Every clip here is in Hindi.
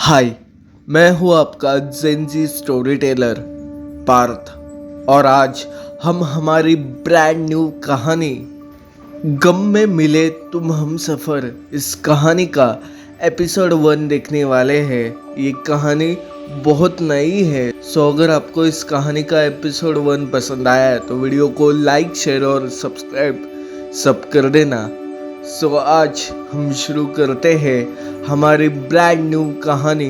हाय, मैं हूँ आपका जेनजी स्टोरी टेलर पार्थ और आज हम हमारी ब्रांड न्यू कहानी गम में मिले तुम हम सफ़र इस कहानी का एपिसोड 1 देखने वाले हैं। ये कहानी बहुत नई है, सो अगर आपको इस कहानी का एपिसोड 1 पसंद आया है तो वीडियो को लाइक शेयर और सब्सक्राइब सब कर देना। सो आज हम शुरू करते हैं हमारी ब्रांड न्यू कहानी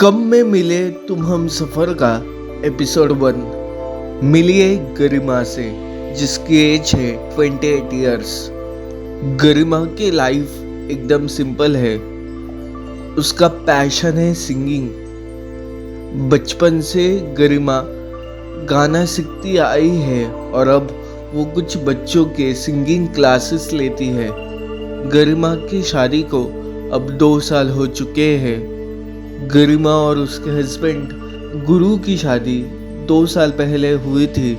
गम में मिले तुम हम सफ़र का एपिसोड 1। मिलिए गरिमा से जिसकी एज है 28 इयर्स। गरिमा की लाइफ एकदम सिंपल है। उसका पैशन है सिंगिंग। बचपन से गरिमा गाना सीखती आई है और अब वो कुछ बच्चों के सिंगिंग क्लासेस लेती है। गरिमा की शादी को अब 2 साल हो चुके हैं। गरिमा और उसके हस्बैंड गुरु की शादी 2 साल पहले हुई थी।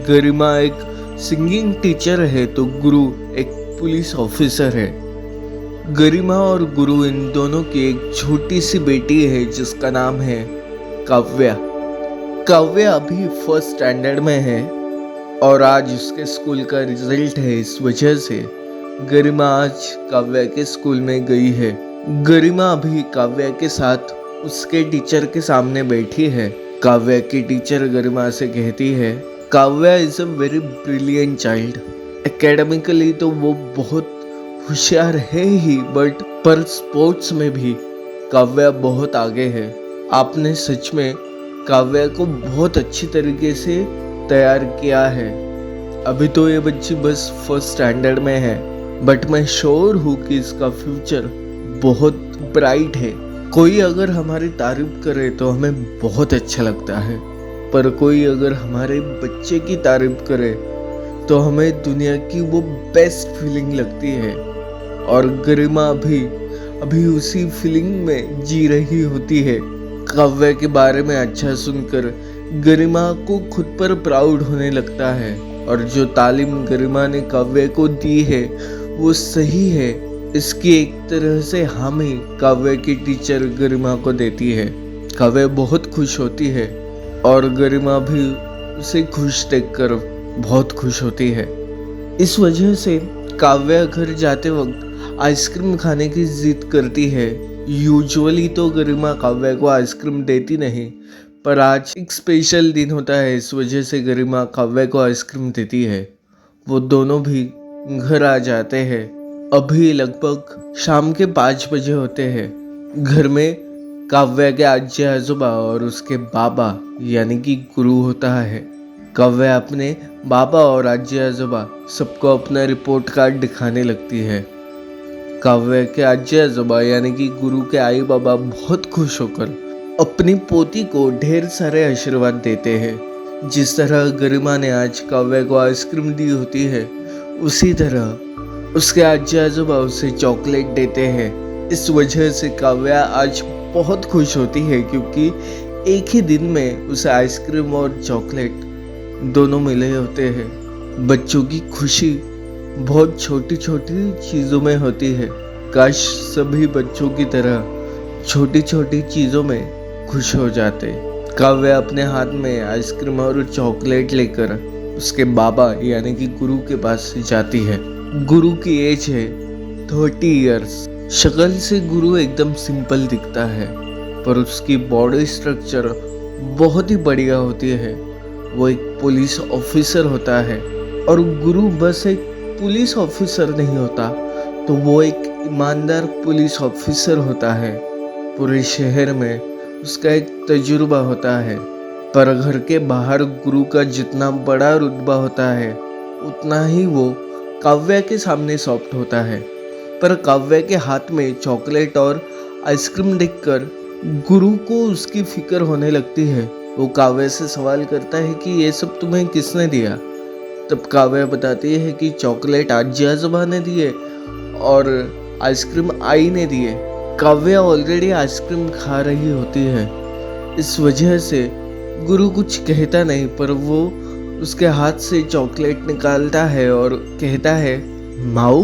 गरिमा एक सिंगिंग टीचर है तो गुरु एक पुलिस ऑफिसर है। गरिमा और गुरु इन दोनों की एक छोटी सी बेटी है जिसका नाम है काव्या। काव्या अभी फर्स्ट स्टैंडर्ड में है और आज उसके स्कूल का रिजल्ट है। इस वजह से गरिमा आज काव्या के स्कूल में गई है। गरिमा अभी काव्या के साथ उसके टीचर के सामने बैठी है। काव्या की टीचर गरिमा से कहती है, Kavya is a very brilliant child. Academically तो वो बहुत होशियार है ही, पर स्पोर्ट्स में भी काव्या बहुत आगे है। आपने सच में काव्या को बहुत अच्छी तरीके से तैयार किया है। अभी तो ये बच्ची बस फर्स्ट स्टैंडर्ड में है, बट मैं श्योर हूँ कि इसका फ्यूचर बहुत ब्राइट है। कोई अगर हमारी तारीफ करे तो हमें बहुत अच्छा लगता है, पर कोई अगर हमारे बच्चे की तारीफ करे तो हमें दुनिया की वो बेस्ट फीलिंग लगती है। और गरिमा अभी उसी फीलिंग में जी रही होती है। काव्या के बारे में अच्छा सुनकर गरिमा को खुद पर प्राउड होने लगता है और जो तालीम गरिमा ने काव्या को दी है वो सही है। इसकी एक तरह से हामी काव्या की टीचर गरिमा को देती है। काव्या बहुत खुश होती है और गरिमा भी उसे खुश देखकर बहुत खुश होती है। इस वजह से काव्या घर जाते वक्त आइसक्रीम खाने की जिद करती है। यूजुअली तो गरिमा काव्या को आइसक्रीम देती नहीं, पर आज एक स्पेशल दिन होता है, इस वजह से गरिमा काव्या को आइसक्रीम देती है। वो दोनों भी घर आ जाते हैं। अभी लगभग शाम के 5 बजे होते हैं। घर में काव्या के आजी आजोबा और उसके बाबा यानी कि गुरु होता है। काव्या अपने बाबा और आजी आजोबा सबको अपना रिपोर्ट कार्ड दिखाने लगती है। काव्या के आजी आजोबा यानी कि गुरु के आई बाबा बहुत खुश होकर अपनी पोती को ढेर सारे आशीर्वाद देते हैं। जिस तरह गरिमा ने आज काव्या को आइसक्रीम दी होती है, उसी तरह उसके आजी आजोबा उसे चॉकलेट देते हैं। इस वजह से काव्या आज बहुत खुश होती है क्योंकि एक ही दिन में उसे आइसक्रीम और चॉकलेट दोनों मिले होते हैं। बच्चों की खुशी बहुत छोटी छोटी चीज़ों में होती है। काश सभी बच्चों की तरह छोटी छोटी चीज़ों में खुश हो जाते। काव्या अपने हाथ में आइसक्रीम और चॉकलेट लेकर उसके बाबा यानी कि गुरु के पास जाती है। गुरु की एज है 30 इयर्स। शक्ल से गुरु एकदम सिंपल दिखता है, पर उसकी बॉडी स्ट्रक्चर बहुत ही बढ़िया होती है। वो एक पुलिस ऑफिसर होता है और गुरु बस एक पुलिस ऑफिसर नहीं होता, तो वो एक ईमानदार पुलिस ऑफिसर होता है। पूरे शहर में उसका एक तजुर्बा होता है, पर घर के बाहर गुरु का जितना बड़ा रुतबा होता है उतना ही वो काव्या के सामने सॉफ्ट होता है। पर काव्या के हाथ में चॉकलेट और आइसक्रीम देखकर गुरु को उसकी फिक्र होने लगती है। वो काव्या से सवाल करता है कि ये सब तुम्हें किसने दिया। तब काव्या बताती है कि चॉकलेट आजी आजोबा ने दिए और आइसक्रीम आई ने दिए। काव्या ऑलरेडी आइसक्रीम खा रही होती है, इस वजह से गुरु कुछ कहता नहीं, पर वो उसके हाथ से चॉकलेट निकालता है और कहता है, माऊ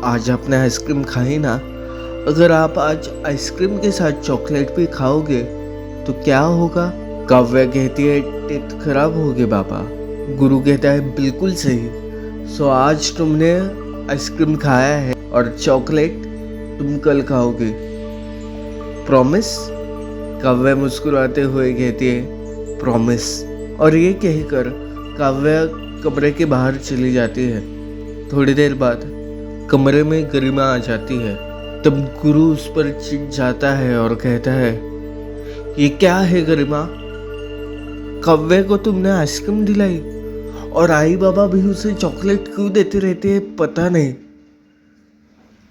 आज आपने आइसक्रीम खाई ना, अगर आप आज आइसक्रीम के साथ चॉकलेट भी खाओगे तो क्या होगा? काव्या कहती है टीथ खराब होगे पापा। गुरु कहता है बिल्कुल सही। सो आज तुमने आइसक्रीम खाया है और चॉकलेट तुम कल खाओगे, प्रॉमिस? काव्या मुस्कुराते हुए कहती है प्रॉमिस। और ये कहकर काव्या कमरे के बाहर चली जाती है। थोड़ी देर बाद कमरे में गरिमा आ जाती है। तब गुरु उस पर चिढ़ जाता है और कहता है ये क्या है गरिमा? काव्या को तुमने आइसक्रीम दिलाई और आई बाबा भी उसे चॉकलेट क्यों देते रहते हैं पता नहीं।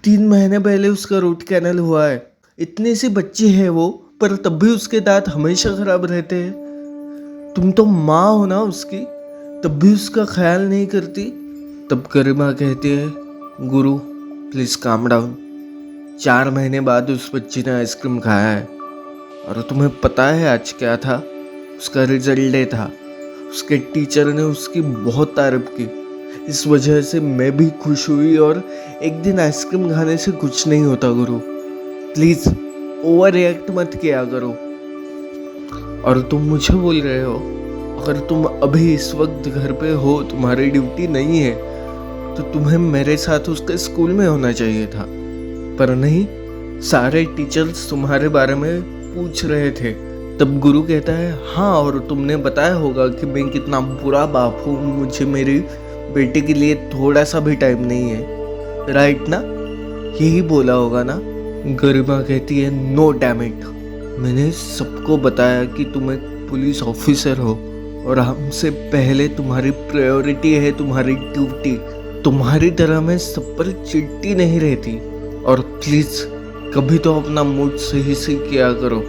3 महीने पहले उसका रूट कैनल हुआ है। इतनी सी बच्ची है वो, पर तब भी उसके दांत हमेशा खराब रहते हैं। तुम तो माँ हो ना उसकी, तब भी उसका ख्याल नहीं करती। तब गरिमा कहती है गुरु प्लीज काम डाउन। 4 महीने बाद उस बच्ची ने आइसक्रीम खाया है और तुम्हें पता है आज क्या था? उसका रिजल्ट डे था। उसके टीचर ने उसकी बहुत तारीफ की। इस वजह से मैं भी खुश हुई और एक दिन आइसक्रीम खाने से कुछ नहीं होता गुरु। प्लीज ओवर रिएक्ट मत किया करो। और तुम मुझे बोल रहे हो अगर तुम अभी इस वक्त घर पे हो, तुम्हारी ड्यूटी नहीं है, तो तुम्हें मेरे साथ उसके स्कूल में होना चाहिए था। पर नहीं, सारे टीचर्स तुम्हारे बारे में पूछ रहे थे। तब गुरु कहता है हाँ, और तुमने बताया होगा कि मैं कितना बुरा बाप हूँ, मुझे मेरी बेटे के लिए थोड़ा सा भी टाइम नहीं है, राइट ना? यही बोला होगा ना? गरिमा कहती है नो डैम इट, मैंने सबको बताया कि तुम एक पुलिस ऑफिसर हो और हमसे पहले तुम्हारी प्रायोरिटी है तुम्हारी ड्यूटी। तुम्हारी तरह मैं सब पर चिढ़ती नहीं रहती। और प्लीज कभी तो अपना मूड सही से किया करो।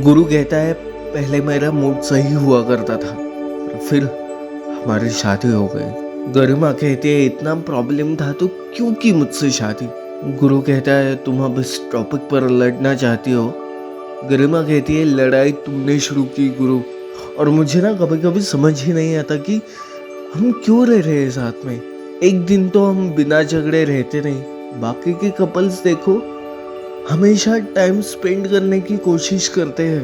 गुरु कहता है पहले मेरा मूड सही हुआ करता था, फिर हमारी शादी हो गई। गरिमा कहती है इतना प्रॉब्लम था तो क्यों की मुझसे शादी? गुरु कहता है तुम अब इस टॉपिक पर लड़ना चाहती हो। गरिमा कहती है लड़ाई तुमने शुरू की गुरु, और मुझे ना कभी कभी समझ ही नहीं आता कि हम क्यों रह रहे हैं साथ में। एक दिन तो हम बिना झगड़े रहते नहीं। बाकी के कपल्स देखो, हमेशा टाइम स्पेंड करने की कोशिश करते हैं,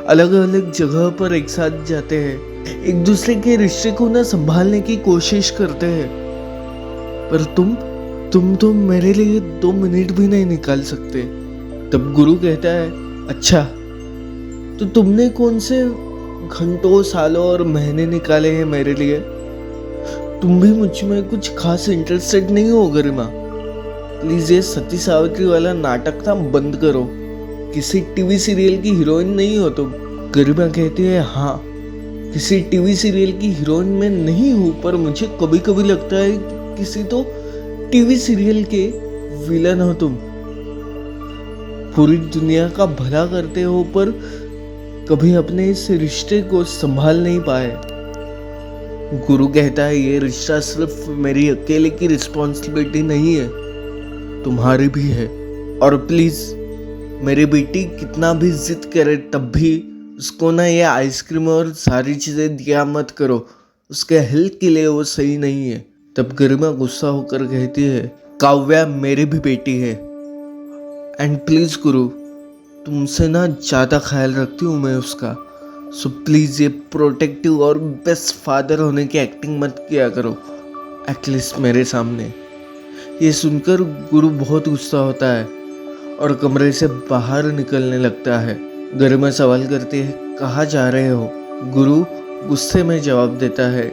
अलग अलग जगह पर एक साथ जाते हैं, एक दूसरे के रिश्ते को ना संभालने की कोशिश करते हैं। पर तुम तो मेरे लिए 2 मिनट भी नहीं निकाल सकते। तब गुरु कहता है अच्छा, तो तुमने कौन से घंटों सालों और महीने निकाले हैं मेरे लिए? तुम भी मुझ में कुछ खास इंटरेस्टेड नहीं हो गरिमा। प्लीज ये सती सावित्री वाला नाटक था बंद करो। किसी टीवी सीरियल की हीरोइन नहीं हो तुम। गरिमा कहती है हाँ, किसी टीवी सीरियल की हीरोइन में नहीं हूँ, पर मुझे कभी कभी लगता है कि किसी तो टीवी सीरियल के विलन हो तुम। पूरी दुनिया का भला करते हो पर कभी अपने इस रिश्ते को संभाल नहीं पाए। गुरु कहता है ये रिश्ता सिर्फ मेरी अकेले की रिस्पॉन्सिबिलिटी नहीं है, तुम्हारी भी है। और प्लीज मेरी बेटी कितना भी जिद करे तब भी उसको ना ये आइसक्रीम और सारी चीज़ें दिया मत करो, उसके हेल्थ के लिए वो सही नहीं है। तब गरिमा गुस्सा होकर कहती है काव्या मेरी भी बेटी है, एंड प्लीज़ गुरु तुमसे ना ज़्यादा ख्याल रखती हूँ मैं उसका। सो प्लीज़ ये प्रोटेक्टिव और बेस्ट फादर होने की एक्टिंग मत किया करो, एटलीस्ट मेरे सामने। ये सुनकर गुरु बहुत गुस्सा होता है और कमरे से बाहर निकलने लगता है। गरिमा सवाल करती है कहाँ जा रहे हो? गुरु गुस्से में जवाब देता है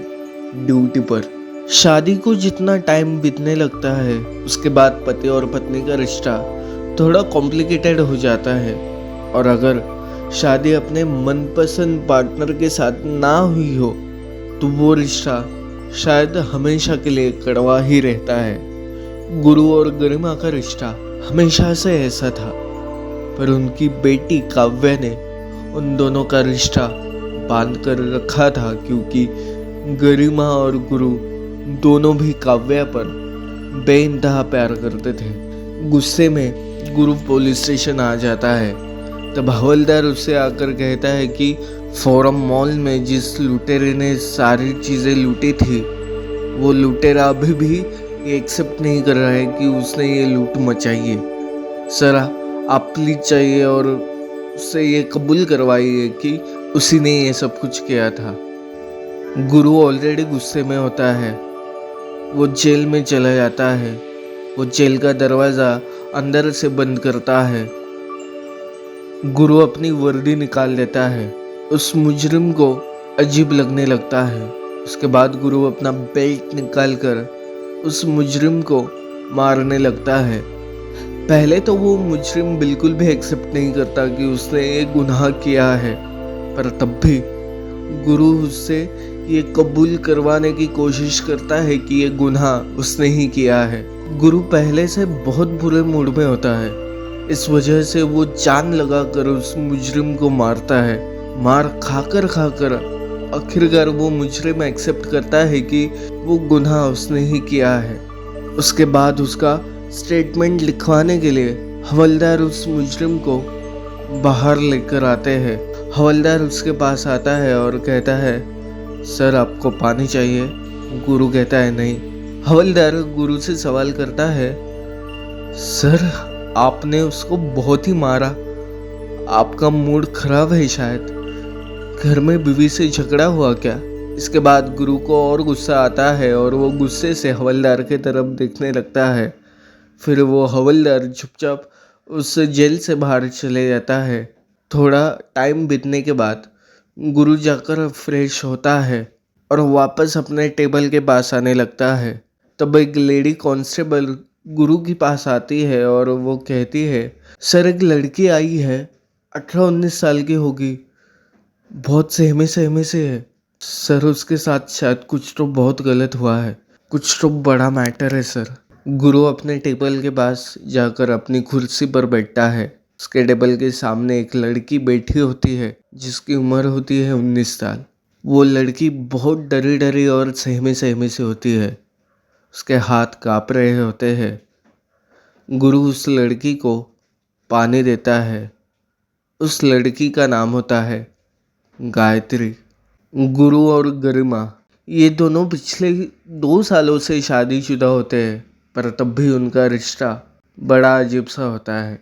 ड्यूटी पर। शादी को जितना टाइम बीतने लगता है उसके बाद पति और पत्नी का रिश्ता थोड़ा कॉम्प्लिकेटेड हो जाता है, और अगर शादी अपने मनपसंद पार्टनर के साथ ना हुई हो तो वो रिश्ता शायद हमेशा के लिए कड़वा ही रहता है। गुरु और गरिमा का रिश्ता हमेशा से ऐसा था, पर उनकी बेटी काव्या ने उन दोनों का रिश्ता बांध कर रखा था, क्योंकि गरिमा और गुरु दोनों भी काव्या पर बेइंतहा प्यार करते थे। गुस्से में गुरु पुलिस स्टेशन आ जाता है। तब हवलदार उससे आकर कहता है कि फोरम मॉल में जिस लुटेरे ने सारी चीज़ें लूटी थी, वो लुटेरा अभी भी ये एक्सेप्ट नहीं कर रहा है कि उसने ये लूट मचाई है। सर आप प्लीज चाहिए और उससे ये कबूल करवाइए कि उसी ने ये सब कुछ किया था। गुरु ऑलरेडी गुस्से में होता है, वो जेल में चला जाता है, वो जेल का दरवाज़ा अंदर से बंद करता है। गुरु अपनी वर्दी निकाल लेता है, उस मुजरिम को अजीब लगने लगता है। उसके बाद गुरु अपना बेल्ट निकाल कर उस मुजरिम को मारने लगता है। पहले तो वो मुजरिम बिल्कुल भी एक्सेप्ट नहीं करता कि उसने ये गुनाह किया है, पर तब भी गुरु उससे ये कबूल करवाने की कोशिश करता है कि ये गुनाह उसने ही किया है। गुरु पहले से बहुत बुरे मूड में होता है, इस वजह से वो जान लगाकर उस मुजरिम को मारता है। मार खाकर आखिरकार वो मुजरिम एक्सेप्ट करता है कि वो गुनाह उसने ही किया है। उसके बाद उसका स्टेटमेंट लिखवाने के लिए हवलदार उस मुजरिम को बाहर लेकर आते हैं। हवलदार उसके पास आता है और कहता है, सर आपको पानी चाहिए? गुरु कहता है नहीं। हवलदार गुरु से सवाल करता है, सर आपने उसको बहुत ही मारा, आपका मूड खराब है शायद, घर में बीवी से झगड़ा हुआ क्या? इसके बाद गुरु को और गुस्सा आता है और वो गुस्से से हवलदार की तरफ देखने लगता है। फिर वो हवलदार चुपचाप उस जेल से बाहर चले जाता है। थोड़ा टाइम बीतने के बाद गुरु जाकर फ्रेश होता है और वापस अपने टेबल के पास आने लगता है। तब एक लेडी कांस्टेबल गुरु के पास आती है और वो कहती है, सर एक लड़की आई है, 18-19 साल की होगी, बहुत सहमे सहमे से है। सर उसके साथ शायद कुछ तो बहुत गलत हुआ है, कुछ तो बड़ा मैटर है सर। गुरु अपने टेबल के पास जाकर अपनी कुर्सी पर बैठता है। उसके टेबल के सामने एक लड़की बैठी होती है जिसकी उम्र होती है 19 साल। वो लड़की बहुत डरी डरी और सहमे सहमे से होती है, उसके हाथ काँप रहे होते हैं। गुरु उस लड़की को पानी देता है। उस लड़की का नाम होता है गायत्री। गुरु और गरिमा ये दोनों पिछले 2 सालों से शादीशुदा होते हैं, पर तब भी उनका रिश्ता बड़ा अजीब सा होता है।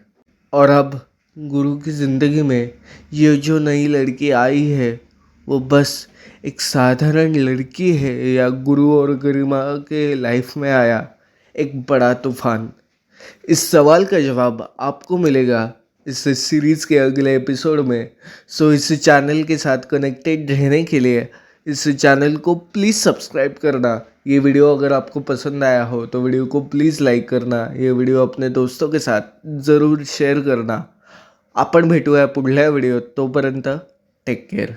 और अब गुरु की ज़िंदगी में ये जो नई लड़की आई है वो बस एक साधारण लड़की है या गुरु और गरिमा के लाइफ में आया एक बड़ा तूफान? इस सवाल का जवाब आपको मिलेगा इस सीरीज़ के अगले एपिसोड में। सो इस चैनल के साथ कनेक्टेड रहने के लिए इस चैनल को प्लीज़ सब्सक्राइब करना। ये वीडियो अगर आपको पसंद आया हो तो वीडियो को प्लीज़ लाईक करना, ये वीडियो अपने दोस्तों के साथ ज़रूर शेअर करना। आपण भेटूया पुढल्या व्हिडिओत, तोपर्यंत टेक केअर.